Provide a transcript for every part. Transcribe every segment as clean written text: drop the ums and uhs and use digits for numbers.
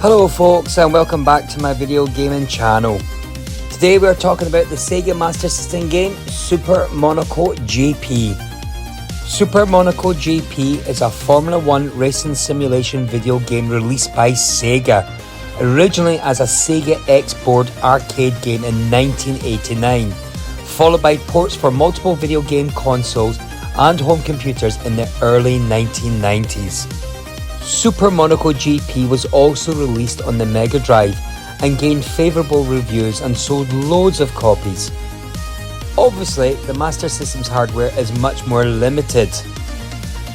Hello folks, and welcome back to my video gaming channel. Today we are talking about the Sega Master System game Super Monaco GP. Super Monaco GP is a Formula 1 racing simulation video game released by Sega, originally as a Sega X-Board arcade game in 1989, followed by ports for multiple video game consoles and home computers in the early 1990s. Super Monaco GP was also released on the Mega Drive and gained favourable reviews and sold loads of copies. Obviously, the Master System's hardware is much more limited.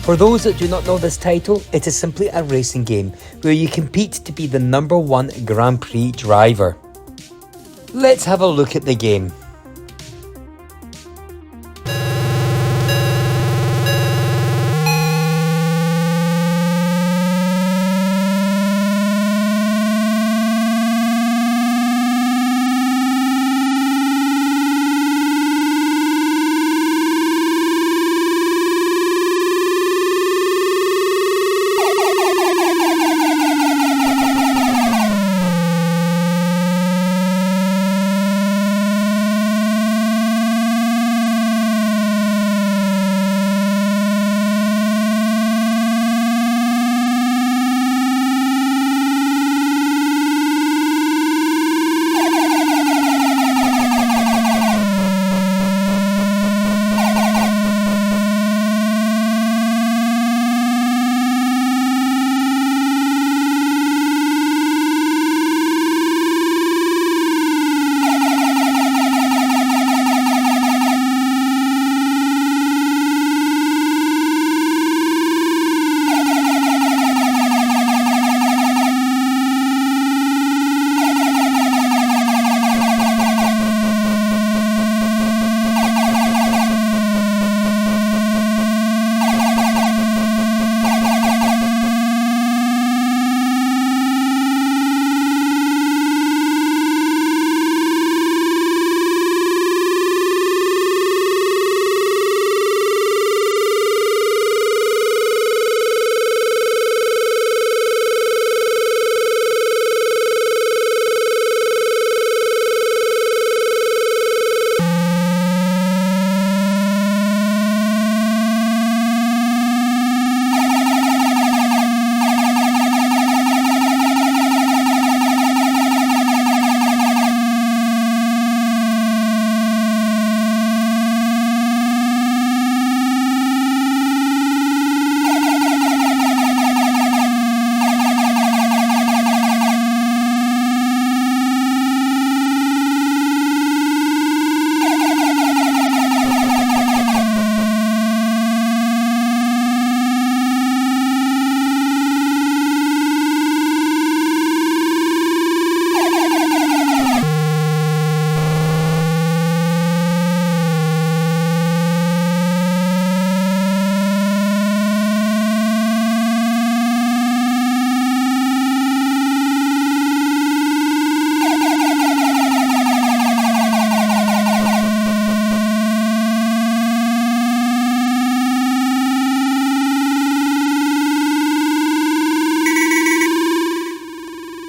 For those that do not know this title, it is simply a racing game where you compete to be the #1 Grand Prix driver. Let's have a look at the game.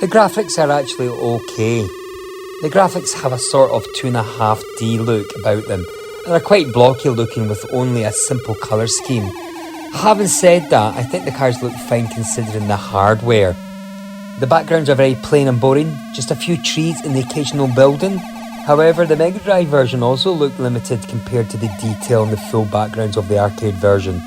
The graphics are actually okay. The graphics have a sort of 2.5D look about them and are quite blocky looking with only a simple colour scheme. Having said that, I think the cars look fine considering the hardware. The backgrounds are very plain and boring, just a few trees and the occasional building. However, the Mega Drive version also looked limited compared to the detail in the full backgrounds of the arcade version.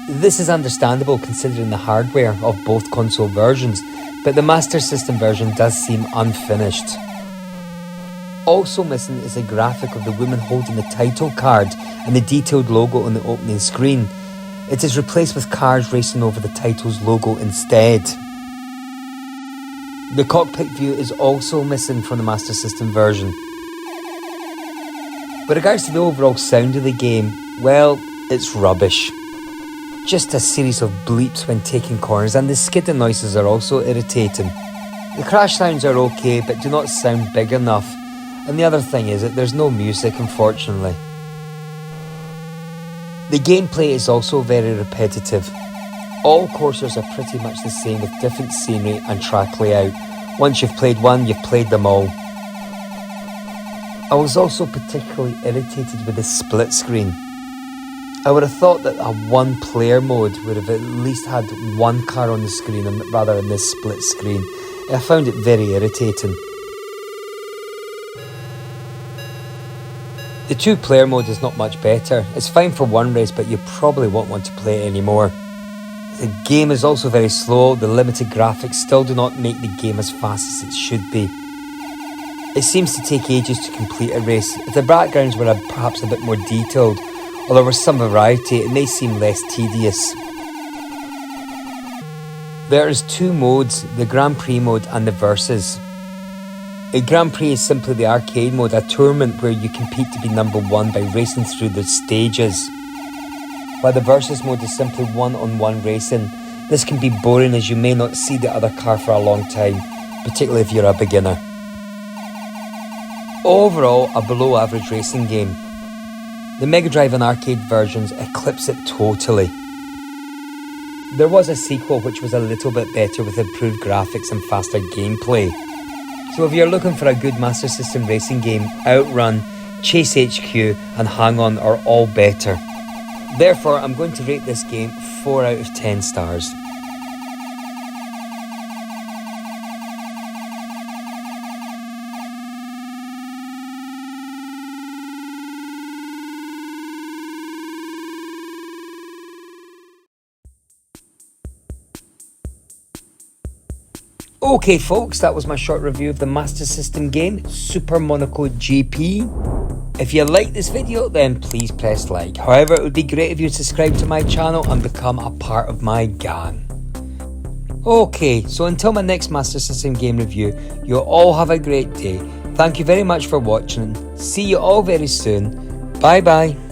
This is understandable considering the hardware of both console versions, but the Master System version does seem unfinished. Also missing is a graphic of the woman holding the title card and the detailed logo on the opening screen. It is replaced with cars racing over the title's logo instead. The cockpit view is also missing from the Master System version. With regards to the overall sound of the game, well, it's rubbish. Just a series of bleeps when taking corners, and the skidding noises are also irritating. The crash sounds are okay but do not sound big enough, and the other thing is that there's no music, unfortunately. The gameplay is also very repetitive. All courses are pretty much the same with different scenery and track layout. Once you've played one, you've played them all. I was also particularly irritated with the split screen. I would have thought that a one-player mode would have at least had one car on the screen rather than this split screen. I found it very irritating. The two-player mode is not much better. It's fine for one race, but you probably won't want to play it anymore. The game is also very slow. The limited graphics still do not make the game as fast as it should be. It seems to take ages to complete a race. If the backgrounds were perhaps a bit more detailed, or there was some variety, it may seem less tedious. There is two modes, the Grand Prix mode and the Versus. A Grand Prix is simply the arcade mode, a tournament where you compete to be number one by racing through the stages. While the Versus mode is simply one-on-one racing. This can be boring as you may not see the other car for a long time, particularly if you're a beginner. Overall, a below average racing game. The Mega Drive and arcade versions eclipse it totally. There was a sequel which was a little bit better with improved graphics and faster gameplay. So if you're looking for a good Master System racing game, Outrun, Chase HQ and Hang On are all better. Therefore, I'm going to rate this game 4 out of 10 stars. Okay folks, that was my short review of the Master System game, Super Monaco GP. If you like this video, then please press like. However, it would be great if you subscribe to my channel and become a part of my gang. Okay, so until my next Master System game review, you all have a great day. Thank you very much for watching. See you all very soon. Bye bye.